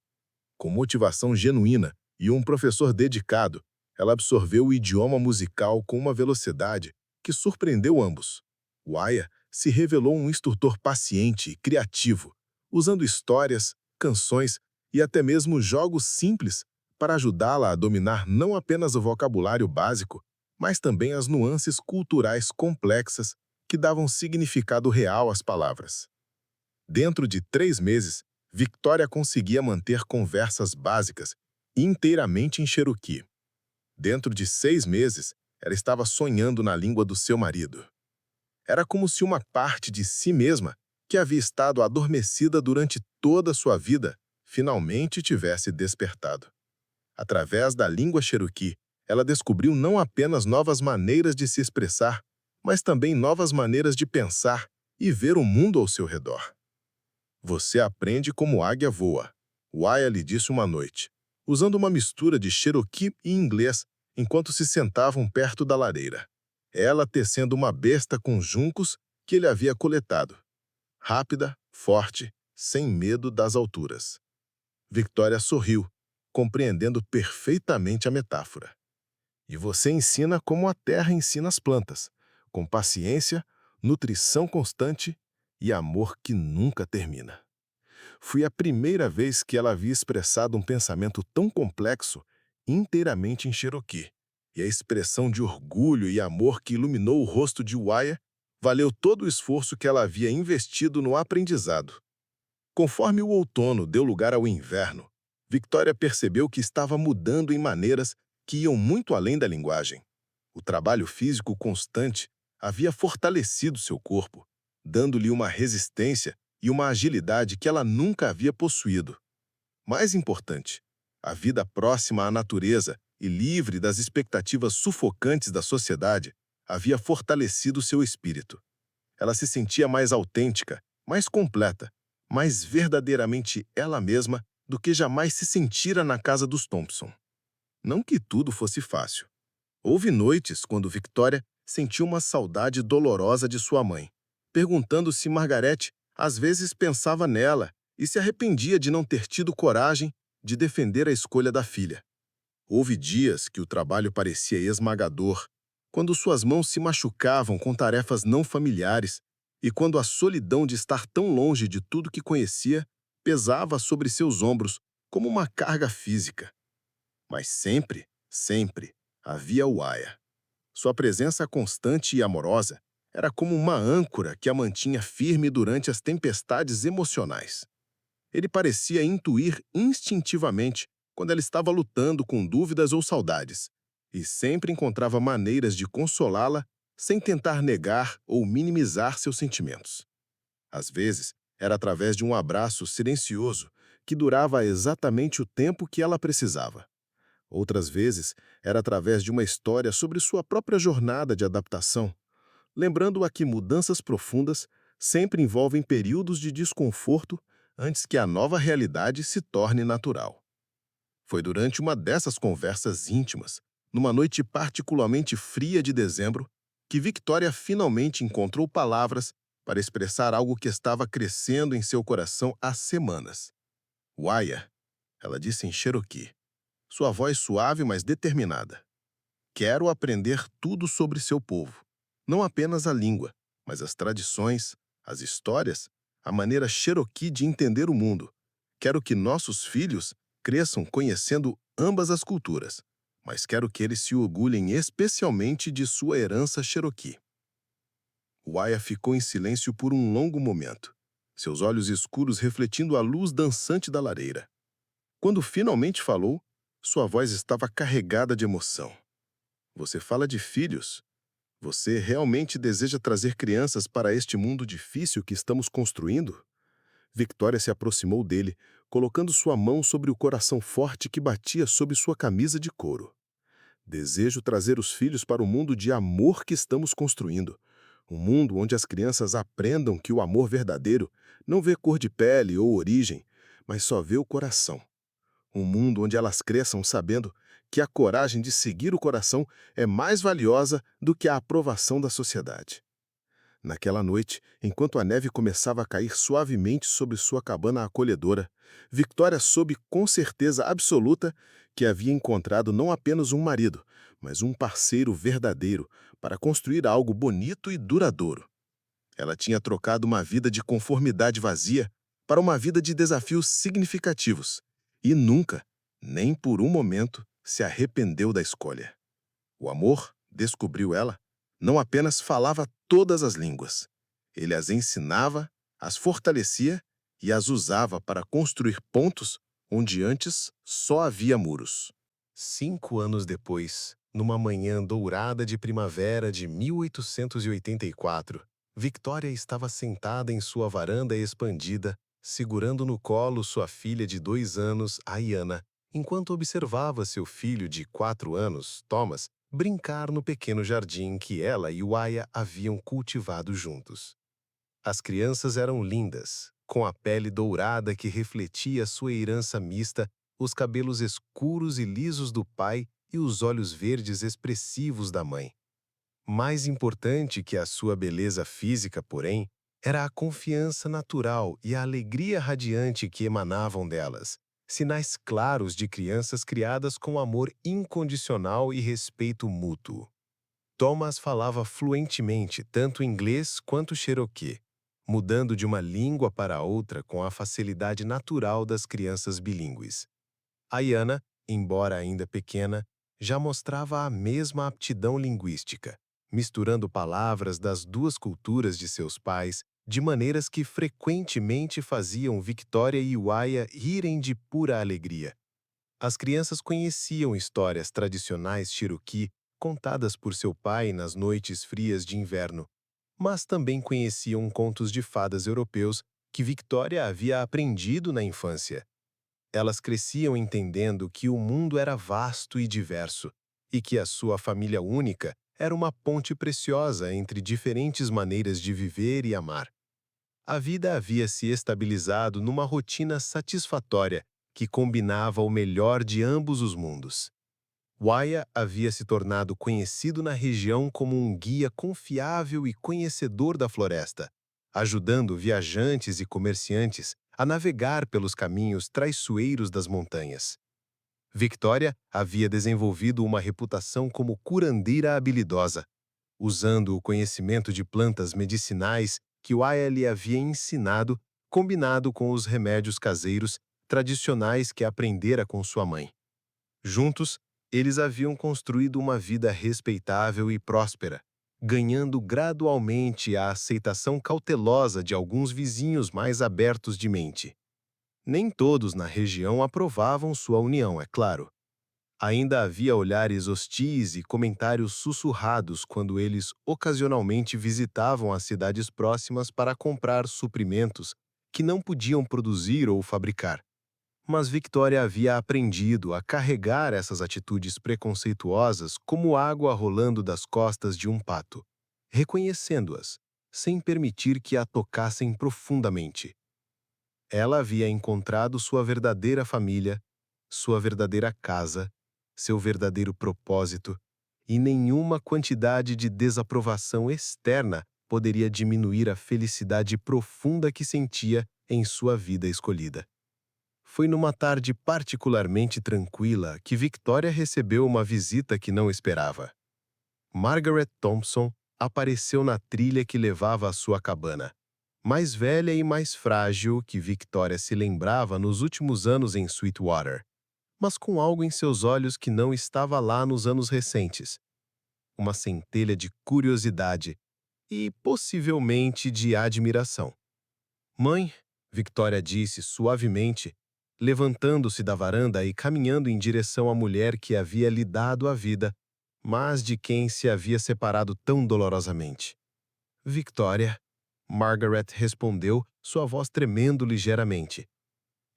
Speaker 1: Com motivação genuína e um professor dedicado, ela absorveu o idioma musical com uma velocidade que surpreendeu ambos. Wyatt se revelou um instrutor paciente e criativo, usando histórias, canções e até mesmo jogos simples para ajudá-la a dominar não apenas o vocabulário básico, mas também as nuances culturais complexas que davam significado real às palavras. Dentro de 3 meses, Victoria conseguia manter conversas básicas inteiramente em Cherokee. Dentro de 6 meses, ela estava sonhando na língua do seu marido. Era como se uma parte de si mesma, que havia estado adormecida durante toda a sua vida, finalmente tivesse despertado. Através da língua Cherokee, ela descobriu não apenas novas maneiras de se expressar, mas também novas maneiras de pensar e ver o mundo ao seu redor. Você aprende como águia voa, Wyatt lhe disse uma noite, usando uma mistura de Cherokee e inglês enquanto se sentavam perto da lareira. Ela tecendo uma besta com juncos que ele havia coletado. Rápida, forte, sem medo das alturas. Victoria sorriu, compreendendo perfeitamente a metáfora. E você ensina como a terra ensina as plantas, com paciência, nutrição constante e amor que nunca termina. Foi a primeira vez que ela havia expressado um pensamento tão complexo inteiramente em Cherokee, e a expressão de orgulho e amor que iluminou o rosto de Wyatt valeu todo o esforço que ela havia investido no aprendizado. Conforme o outono deu lugar ao inverno, Victoria percebeu que estava mudando em maneiras que iam muito além da linguagem. O trabalho físico constante havia fortalecido seu corpo, dando-lhe uma resistência e uma agilidade que ela nunca havia possuído. Mais importante, a vida próxima à natureza e livre das expectativas sufocantes da sociedade havia fortalecido seu espírito. Ela se sentia mais autêntica, mais completa, mais verdadeiramente ela mesma
Speaker 4: do que jamais se sentira na casa dos Thompson. Não que tudo fosse fácil. Houve noites quando Victoria sentiu uma saudade dolorosa de sua mãe, perguntando se Margaret às vezes pensava nela e se arrependia de não ter tido coragem de defender a escolha da filha. Houve dias que o trabalho parecia esmagador, quando suas mãos se machucavam com tarefas não familiares e quando a solidão de estar tão longe de tudo que conhecia pesava sobre seus ombros como uma carga física. Mas sempre, sempre havia Wyatt. Sua presença constante e amorosa era como uma âncora que a mantinha firme durante as tempestades emocionais. Ele parecia intuir instintivamente quando ela estava lutando com dúvidas ou saudades, e sempre encontrava maneiras de consolá-la sem tentar negar ou minimizar seus sentimentos. Às vezes, era através de um abraço silencioso que durava exatamente o tempo que ela precisava. Outras vezes, era através de uma história sobre sua própria jornada de adaptação, lembrando-a que mudanças profundas sempre envolvem períodos de desconforto antes que a nova realidade se torne natural. Foi durante uma dessas conversas íntimas, numa noite particularmente fria de dezembro, que Victoria finalmente encontrou palavras para expressar algo que estava crescendo em seu coração há semanas. Wyatt, ela disse em Cherokee, sua voz suave mas determinada. Quero aprender tudo sobre seu povo, não apenas a língua, mas as tradições, as histórias, a maneira Cherokee de entender o mundo. Quero que nossos filhos cresçam conhecendo ambas as culturas, mas quero que eles se orgulhem especialmente de sua herança Cherokee. Wyatt ficou em silêncio por um longo momento, seus olhos escuros refletindo a luz dançante da lareira. Quando finalmente falou, sua voz estava carregada de emoção. Você fala de filhos. Você realmente deseja trazer crianças para este mundo difícil que estamos construindo? Victoria se aproximou dele, colocando sua mão sobre o coração forte que batia sob sua camisa de couro. Desejo trazer os filhos para o mundo de amor que estamos construindo. Um mundo onde as crianças aprendam que o amor verdadeiro não vê cor de pele ou origem, mas só vê o coração. Um mundo onde elas cresçam sabendo que a coragem de seguir o coração é mais valiosa do que a aprovação da sociedade. Naquela noite, enquanto a neve começava a cair suavemente sobre sua cabana acolhedora, Victoria soube com certeza absoluta que havia encontrado não apenas um marido, mas um parceiro verdadeiro para construir algo bonito e duradouro. Ela tinha trocado uma vida de conformidade vazia para uma vida de desafios significativos e nunca, nem por um momento, se arrependeu da escolha. O amor, descobriu ela, não apenas falava todas as línguas. Ele as ensinava, as fortalecia e as usava para construir pontos onde antes só havia muros.
Speaker 2: 5 anos depois, numa manhã dourada de primavera de 1884, Victoria estava sentada em sua varanda expandida, segurando no colo sua filha de 2 anos, Ayana, enquanto observava seu filho de 4 anos, Thomas, brincar no pequeno jardim que ela e Wyatt haviam cultivado juntos. As crianças eram lindas, com a pele dourada que refletia sua herança mista, os cabelos escuros e lisos do pai e os olhos verdes expressivos da mãe. Mais importante que a sua beleza física, porém, era a confiança natural e a alegria radiante que emanavam delas, sinais claros de crianças criadas com amor incondicional e respeito mútuo. Thomas falava fluentemente tanto inglês quanto Cherokee, mudando de uma língua para outra com a facilidade natural das crianças bilíngues. Ayana, embora ainda pequena, já mostrava a mesma aptidão linguística, misturando palavras das duas culturas de seus pais de maneiras que frequentemente faziam Victoria e Wyatt rirem de pura alegria. As crianças conheciam histórias tradicionais Cherokee contadas por seu pai nas noites frias de inverno, mas também conheciam contos de fadas europeus que Victoria havia aprendido na infância. Elas cresciam entendendo que o mundo era vasto e diverso, e que a sua família única era uma ponte preciosa entre diferentes maneiras de viver e amar. A vida havia se estabilizado numa rotina satisfatória
Speaker 4: que combinava o melhor de ambos os mundos. Waya havia se tornado conhecido na região como um guia confiável e conhecedor da floresta, ajudando viajantes e comerciantes a navegar pelos caminhos traiçoeiros das montanhas. Victoria havia desenvolvido uma reputação como curandeira habilidosa, usando o conhecimento de plantas medicinais que Waya lhe havia ensinado, combinado com os remédios caseiros tradicionais que aprendera com sua mãe. Juntos, eles haviam construído uma vida respeitável e próspera, ganhando gradualmente a aceitação cautelosa de alguns vizinhos mais abertos de mente. Nem todos na região aprovavam sua união, é claro. Ainda havia olhares hostis e comentários sussurrados quando eles ocasionalmente visitavam as cidades próximas para comprar suprimentos que não podiam produzir ou fabricar. Mas Victoria havia aprendido a carregar essas atitudes preconceituosas como água rolando das costas de um pato, reconhecendo-as, sem permitir que a tocassem profundamente. Ela havia encontrado sua verdadeira família, sua verdadeira casa, seu verdadeiro propósito, e nenhuma quantidade de desaprovação externa poderia diminuir a felicidade profunda que sentia em sua vida escolhida. Foi numa tarde particularmente tranquila que Victoria recebeu uma visita que não esperava. Margaret Thompson apareceu na trilha que levava à sua cabana, mais velha e mais frágil que Victoria se lembrava nos últimos anos em Sweetwater, mas com algo em seus olhos que não estava lá nos anos recentes. Uma centelha de curiosidade e, possivelmente, de admiração. "Mãe", Victoria disse suavemente, levantando-se da varanda e caminhando em direção à mulher que havia lhe dado a vida, mas de quem se havia separado tão dolorosamente. "Victoria", Margaret respondeu, sua voz tremendo ligeiramente.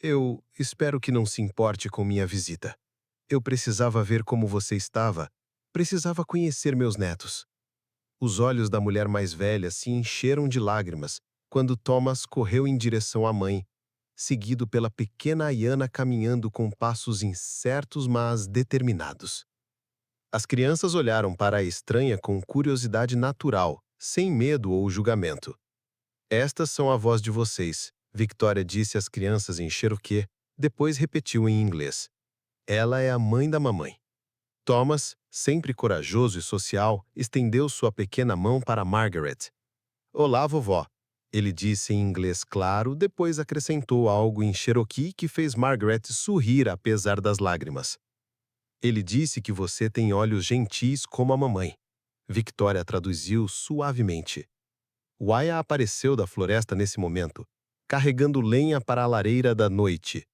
Speaker 4: "Eu espero que não se importe com minha visita. Eu precisava ver como você estava. Precisava conhecer meus netos." Os olhos da mulher mais velha se encheram de lágrimas quando Thomas correu em direção à mãe, seguido pela pequena Ayana caminhando com passos incertos mas determinados. As crianças olharam para a estranha com curiosidade natural, sem medo ou julgamento. "Estas são a voz de vocês", Victoria disse às crianças em Cherokee, depois repetiu em inglês. "Ela é a mãe da mamãe." Thomas, sempre corajoso e social, estendeu sua pequena mão para Margaret. "Olá, vovó", ele disse em inglês claro, depois acrescentou algo em Cherokee que fez Margaret sorrir apesar das lágrimas. "Ele disse que você tem olhos gentis como a mamãe." Victoria traduziu suavemente. Waya apareceu da floresta nesse momento, carregando lenha para a lareira da noite.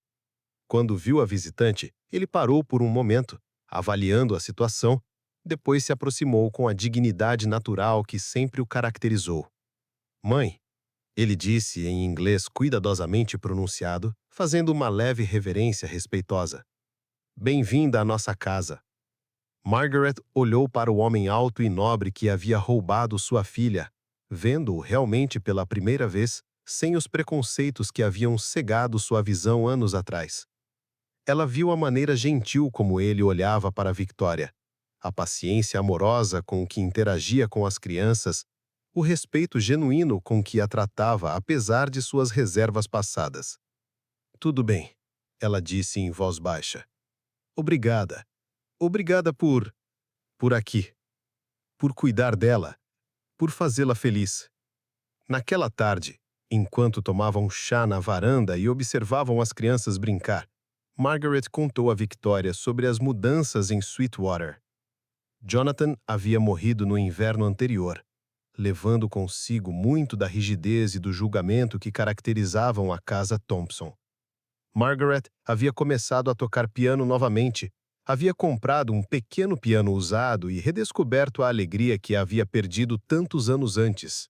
Speaker 4: Quando viu a visitante, ele parou por um momento, avaliando a situação, depois se aproximou com a dignidade natural que sempre o caracterizou. "Mãe", ele disse em inglês cuidadosamente pronunciado, fazendo uma leve reverência respeitosa. "Bem-vinda à nossa casa." Margaret olhou para o homem alto e nobre que havia roubado sua filha, vendo-o realmente pela primeira vez, sem os preconceitos que haviam cegado sua visão anos atrás. Ela viu a maneira gentil como ele olhava para Victoria, a paciência amorosa com que interagia com as crianças, o respeito genuíno com que a tratava apesar de suas reservas passadas. "Tudo bem", ela disse em voz baixa. "Obrigada. Obrigada por aqui. Por cuidar dela. Por fazê-la feliz." Naquela tarde, enquanto tomavam chá na varanda e observavam as crianças brincar, Margaret contou a Victoria sobre as mudanças em Sweetwater. Jonathan havia morrido no inverno anterior, levando consigo muito da rigidez e do julgamento que caracterizavam a casa Thompson. Margaret havia começado a tocar piano novamente, havia comprado um pequeno piano usado e redescoberto a alegria que havia perdido tantos anos antes.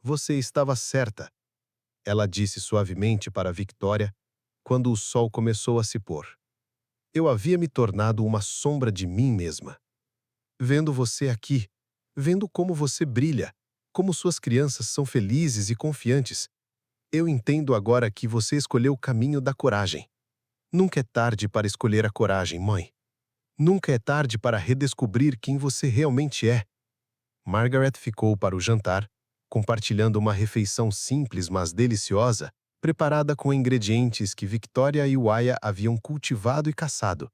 Speaker 4: "Você estava certa", ela disse suavemente para Victoria, quando o sol começou a se pôr. "Eu havia me tornado uma sombra de mim mesma. Vendo você aqui, vendo como você brilha, como suas crianças são felizes e confiantes, eu entendo agora que você escolheu o caminho da coragem.
Speaker 2: Nunca é tarde para escolher a coragem, mãe. Nunca é tarde para redescobrir quem você realmente é. Margaret ficou para o jantar, compartilhando uma refeição simples mas deliciosa, preparada com ingredientes que Victoria e Wyatt haviam cultivado e caçado.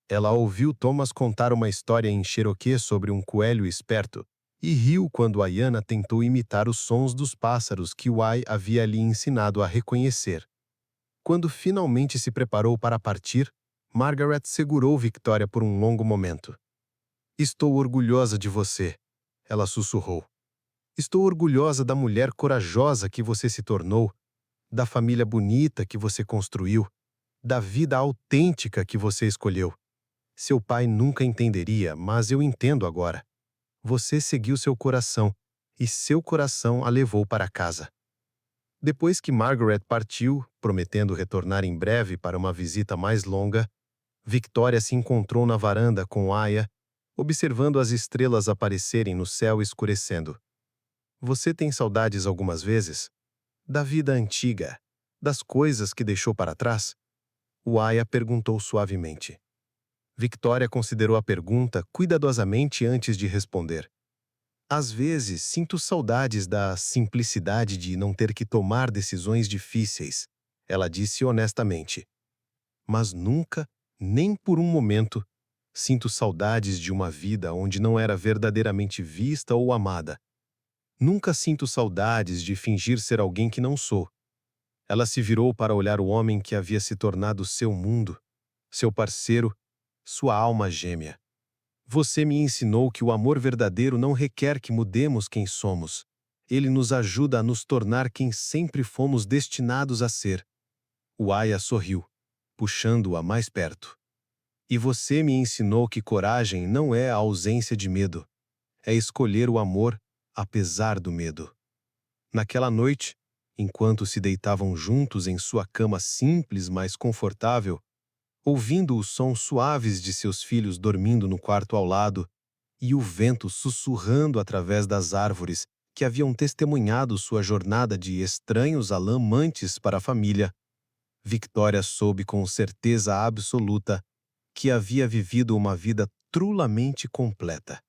Speaker 2: Ela ouviu Thomas contar uma história em Cherokee sobre um coelho esperto e riu quando Ayana tentou imitar os sons dos pássaros que Wyatt havia lhe ensinado a reconhecer. Quando finalmente se preparou para partir, Margaret segurou Victoria por um longo momento. "Estou orgulhosa de você", ela sussurrou. "Estou orgulhosa da mulher corajosa que você se tornou, da família bonita que você construiu, da vida autêntica que você escolheu. Seu pai nunca entenderia, mas eu entendo agora. Você seguiu seu coração, e seu coração a levou para casa." Depois que Margaret partiu, prometendo retornar em breve para uma visita mais longa, Victoria se encontrou na varanda com Aya, observando as estrelas aparecerem no céu escurecendo. "Você tem saudades algumas vezes? Da vida antiga, das coisas que deixou para trás?" Aya perguntou suavemente. Victoria considerou a pergunta cuidadosamente antes de responder. "Às vezes, sinto saudades da simplicidade de não ter que tomar decisões difíceis", ela disse honestamente. "Mas nunca, nem por um momento, sinto saudades de uma vida onde não era verdadeiramente vista ou amada. Nunca sinto saudades de fingir ser alguém que não sou." Ela se virou para olhar o homem que havia se tornado seu mundo, seu parceiro, sua alma gêmea. "Você me ensinou que o amor verdadeiro não requer que mudemos quem somos. Ele nos ajuda a nos tornar quem sempre fomos destinados a ser." Aya sorriu, puxando-a mais perto. "E você me ensinou que coragem não é a ausência de medo. É escolher o amor, apesar do medo." Naquela noite, enquanto se deitavam juntos em sua cama simples, mas confortável, ouvindo os sons suaves de seus filhos dormindo no quarto ao lado e o vento sussurrando através das árvores que haviam testemunhado sua jornada de estranhos alamantes para a família, Victoria soube com certeza absoluta que havia vivido uma vida trulamente completa.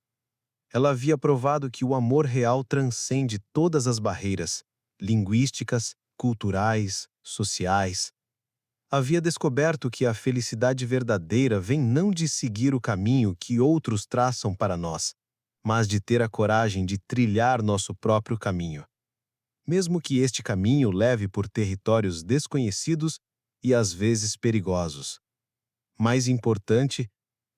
Speaker 2: Ela havia provado que o amor real transcende todas as barreiras, linguísticas, culturais, sociais. Havia descoberto que a felicidade verdadeira vem não de seguir o caminho que outros traçam para nós, mas de ter a coragem de trilhar nosso próprio caminho. Mesmo que este caminho leve por territórios desconhecidos e às vezes perigosos. Mais importante,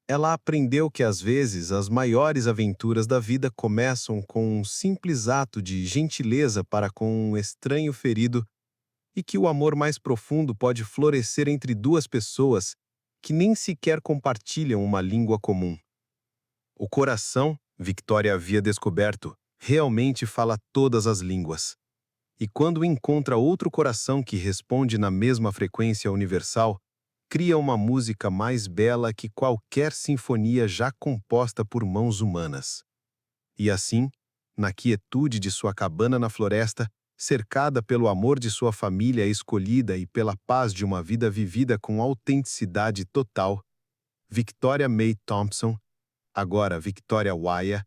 Speaker 2: ela aprendeu que às vezes as maiores aventuras da vida começam com um simples ato de gentileza para com um estranho ferido e que o amor mais profundo pode florescer entre duas pessoas que nem sequer compartilham uma língua comum. O coração, Victoria havia descoberto, realmente fala todas as línguas. E quando encontra outro coração que responde na mesma frequência universal, cria uma música mais bela que qualquer sinfonia já composta por mãos humanas. E assim, na quietude de sua cabana na floresta, cercada pelo amor de sua família escolhida e pela paz de uma vida vivida com autenticidade total, Victoria May Thompson, agora Victoria Wyatt,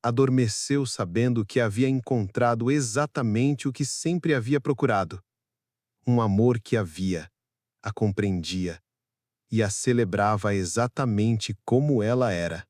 Speaker 2: adormeceu sabendo que havia encontrado exatamente o que sempre havia procurado. Um amor que a compreendia e a celebrava exatamente como ela era.